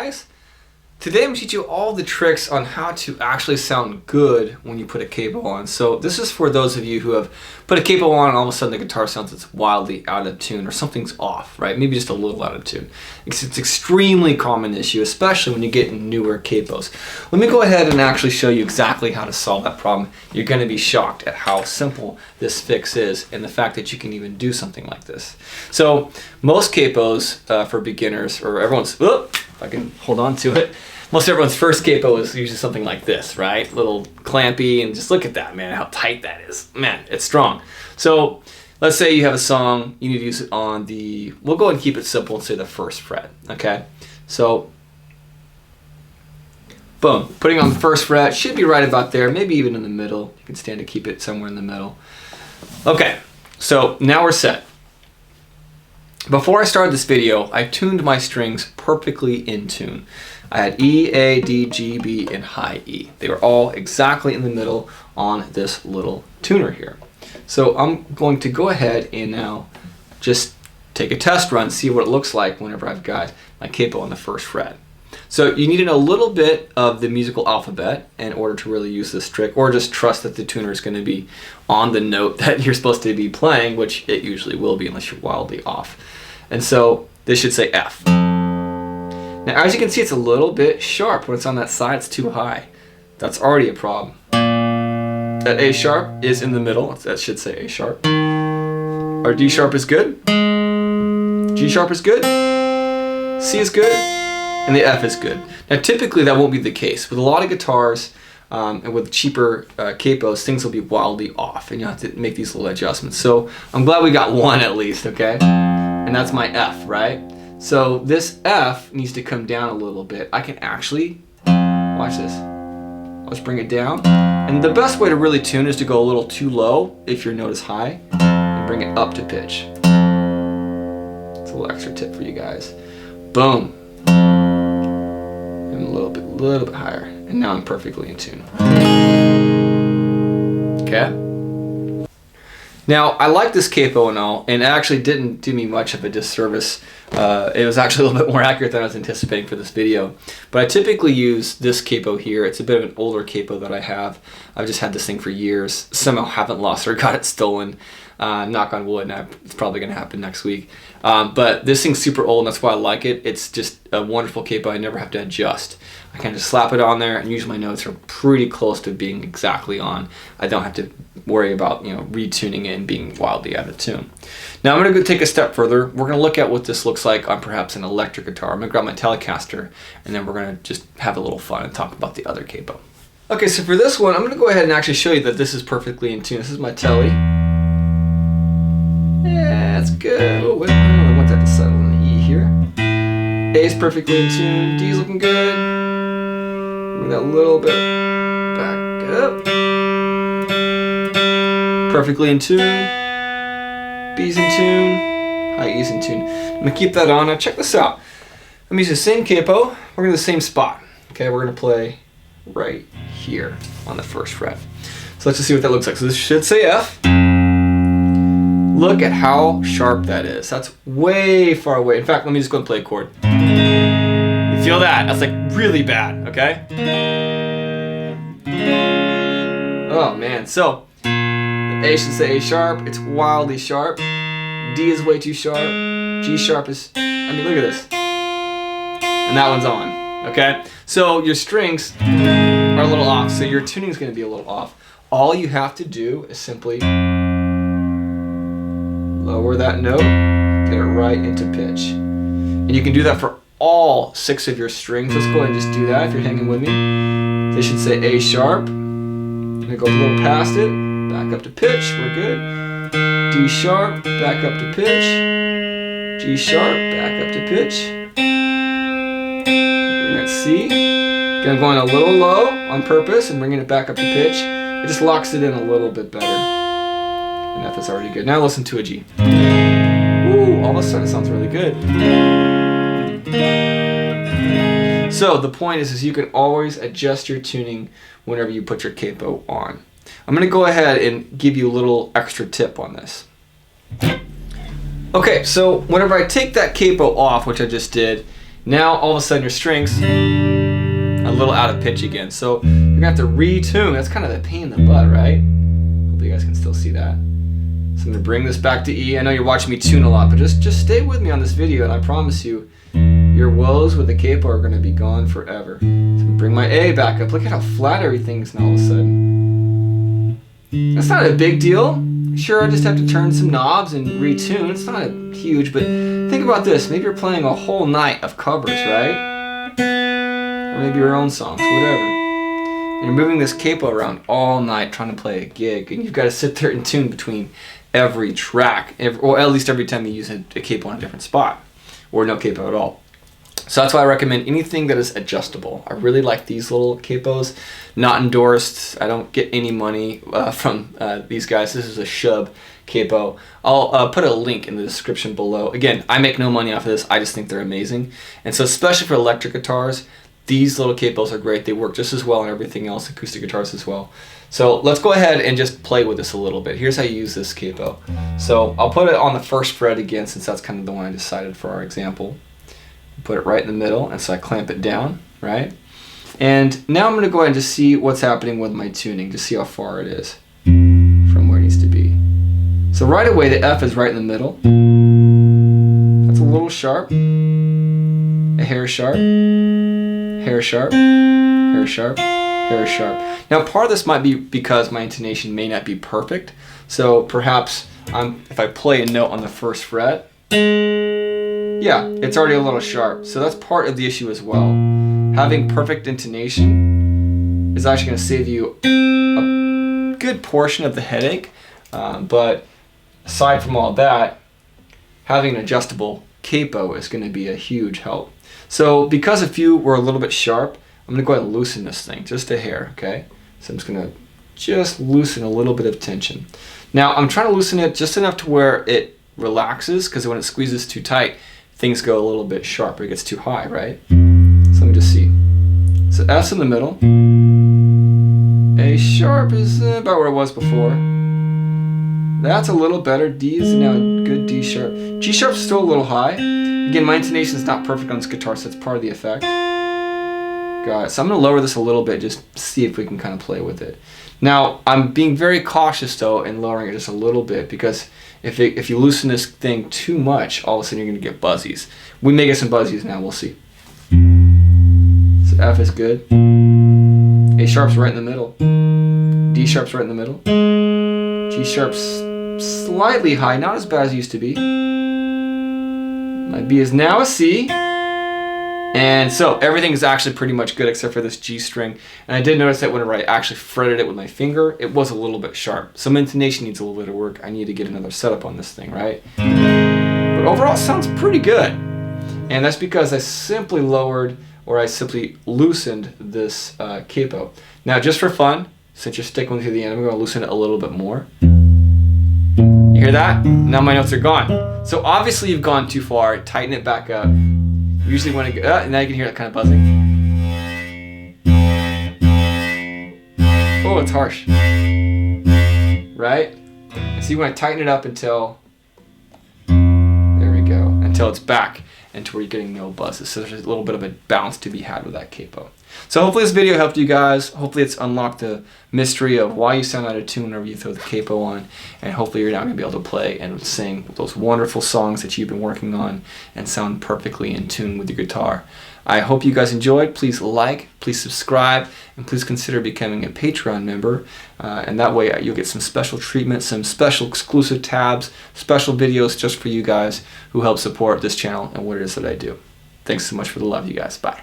guys, today I'm going to teach you all the tricks on how to actually sound good when you put a capo on. So this is for those of you who have put a capo on and all of a sudden the guitar sounds it's wildly out of tune or something's off, right? Maybe just a little out of tune. It's an extremely common issue, especially when you get newer capos. Let me go ahead and actually show you exactly how to solve that problem. You're going to be shocked at how simple this fix is and the fact that you can even do something like this. So most capos for beginners, or everyone's, if I can hold on to it, most everyone's first capo is usually something like this, right? Little clampy, and just look at that, man, how tight that is. Man, it's strong. So let's say you have a song, you need to use it on the, we'll go ahead and keep it simple and say the first fret, okay? So, boom, putting on the first fret, should be right about there, maybe even in the middle. You can stand to keep it somewhere in the middle. Okay, so now we're set. Before I started this video, I tuned my strings perfectly in tune. I had E, A, D, G, B, and high E. They were all exactly in the middle on this little tuner here. So I'm going to go ahead and now just take a test run, see what it looks like whenever I've got my capo on the first fret. So you need to know a little bit of the musical alphabet in order to really use this trick, or just trust that the tuner is going to be on the note that you're supposed to be playing, which it usually will be unless you're wildly off. And so this should say F. Now as you can see, it's a little bit sharp when it's on that side, it's too high. That's already a problem. That A sharp is in the middle, that should say A sharp. Our D sharp is good. G sharp is good. C is good. And the F is good. Now typically that won't be the case. With a lot of guitars and with cheaper capos, things will be wildly off and you'll have to make these little adjustments. So I'm glad we got one at least, okay? And that's my F, right? So this F needs to come down a little bit. I can actually, watch this. Let's bring it down. And the best way to really tune is to go a little too low if your note is high and bring it up to pitch. It's a little extra tip for you guys. Boom. And a little bit higher. And now I'm perfectly in tune. Okay? Now, I like this capo and all, and it actually didn't do me much of a disservice. It was actually a little bit more accurate than I was anticipating for this video. But I typically use this capo here. It's a bit of an older capo that I have. I've just had this thing for years. Somehow haven't lost or got it stolen. Knock on wood, and it's probably going to happen next week. But this thing's super old, and that's why I like it. It's just a wonderful capo. I never have to adjust. I can just slap it on there, and usually my notes are pretty close to being exactly on. I don't have to worry about retuning it and being wildly out of tune. Now I'm going to go take a step further. We're going to look at what this looks like on perhaps an electric guitar. I'm going to grab my Telecaster, and then we're going to just have a little fun and talk about the other capo. Okay, so for this one, I'm going to go ahead and actually show you that this is perfectly in tune. This is my Tele. Yeah, that's good. Oh, wait, I want that to settle in the E here. A is perfectly in tune. D is looking good. Bring that a little bit back up. Perfectly in tune. B's in tune. High E's in tune. I'm going to keep that on. Now check this out. I'm going to use the same capo. We're going to the same spot. Okay, we're going to play right here on the first fret. So let's just see what that looks like. So this should say F. Look at how sharp that is. That's way far away. In fact, let me just go and play a chord. You feel that? That's like really bad, okay? Oh man, so A should say A sharp. It's wildly sharp. D is way too sharp. G sharp is, I mean, look at this. And that one's on, okay? So your strings are a little off, so your tuning is going to be a little off. All you have to do is simply lower that note, get it right into pitch. And you can do that for all 6 of your strings. Let's go ahead and just do that if you're hanging with me. They should say A sharp. I'm going to go a little past it, back up to pitch, we're good. D sharp, back up to pitch. G sharp, back up to pitch. Bring that C. Again, I'm going a little low on purpose and bringing it back up to pitch. It just locks it in a little bit better. And F is already good. Now listen to a G. Ooh, all of a sudden it sounds really good. So the point is you can always adjust your tuning whenever you put your capo on. I'm going to go ahead and give you a little extra tip on this. Okay, so whenever I take that capo off, which I just did, Now all of a sudden your strings a little out of pitch again. So you're gonna have to retune. That's kind of the pain in the butt, right? Hope you guys can still see that. So I'm gonna bring this back to E. I know you're watching me tune a lot, but just stay with me on this video, and I promise you, your woes with the capo are gonna be gone forever. So I'm gonna bring my A back up. Look at how flat everything's now all of a sudden. That's not a big deal. Sure, I just have to turn some knobs and retune. It's not huge, but think about this. Maybe you're playing a whole night of covers, right? Or maybe your own songs, whatever. And you're moving this capo around all night trying to play a gig, and you've got to sit there and tune between every track, or at least every time you use a capo on a different spot, or no capo at all. So that's why I recommend anything that is adjustable. I really like these little capos, not endorsed. I don't get any money from these guys. This is a Shub capo. I'll put a link in the description below. Again, I make no money off of this. I just think they're amazing. And so especially for electric guitars, these little capos are great. They work just as well on everything else, acoustic guitars as well. So let's go ahead and just play with this a little bit. Here's how you use this capo. So I'll put it on the first fret again, since that's kind of the one I decided for our example. Put it right in the middle, and so I clamp it down, right? And now I'm going to go ahead and just see what's happening with my tuning, just see how far it is from where it needs to be. So right away the F is right in the middle. That's a little sharp, a hair sharp, hair sharp, hair sharp, hair sharp. Now part of this might be because my intonation may not be perfect, so perhaps if I play a note on the first fret, yeah, it's already a little sharp. So that's part of the issue as well. Having perfect intonation is actually going to save you a good portion of the headache. But aside from all that, having an adjustable capo is going to be a huge help. So because a few were a little bit sharp, I'm going to go ahead and loosen this thing just a hair, okay? So I'm just going to loosen a little bit of tension. Now I'm trying to loosen it just enough to where it relaxes, because when it squeezes too tight, things go a little bit sharp, or it gets too high, right? So let me just see. So F's in the middle. A sharp is about where it was before. That's a little better. D is now a good D sharp. G sharp's still a little high. Again, my intonation is not perfect on this guitar, so it's part of the effect. Got it. So I'm going to lower this a little bit, just see if we can kind of play with it. Now, I'm being very cautious though in lowering it just a little bit, because if you loosen this thing too much, all of a sudden you're going to get buzzies. We may get some buzzies now, we'll see. So F is good. A sharp's right in the middle. D sharp's right in the middle. G sharp's slightly high, not as bad as it used to be. My B is now a C. And so everything is actually pretty much good except for this G string. And I did notice that whenever I actually fretted it with my finger, it was a little bit sharp. Some intonation needs a little bit of work. I need to get another setup on this thing, right? But overall it sounds pretty good. And that's because I simply loosened this capo. Now just for fun, since you're sticking with me to the end, I'm going to loosen it a little bit more. You hear that? Now my notes are gone. So obviously you've gone too far. Tighten it back up. Usually when it now you can hear that kind of buzzing. Oh, it's harsh. Right? And so you want to tighten it up until, there we go, until it's back and to where you're getting no buzzes. So there's a little bit of a balance to be had with that capo. So hopefully this video helped you guys. Hopefully it's unlocked the mystery of why you sound out of tune whenever you throw the capo on. And hopefully you're now going to be able to play and sing those wonderful songs that you've been working on and sound perfectly in tune with your guitar. I hope you guys enjoyed. Please like, please subscribe, and please consider becoming a Patreon member. And that way you'll get some special treatment, some special exclusive tabs, special videos just for you guys who help support this channel and what it is that I do. Thanks so much for the love, you guys. Bye.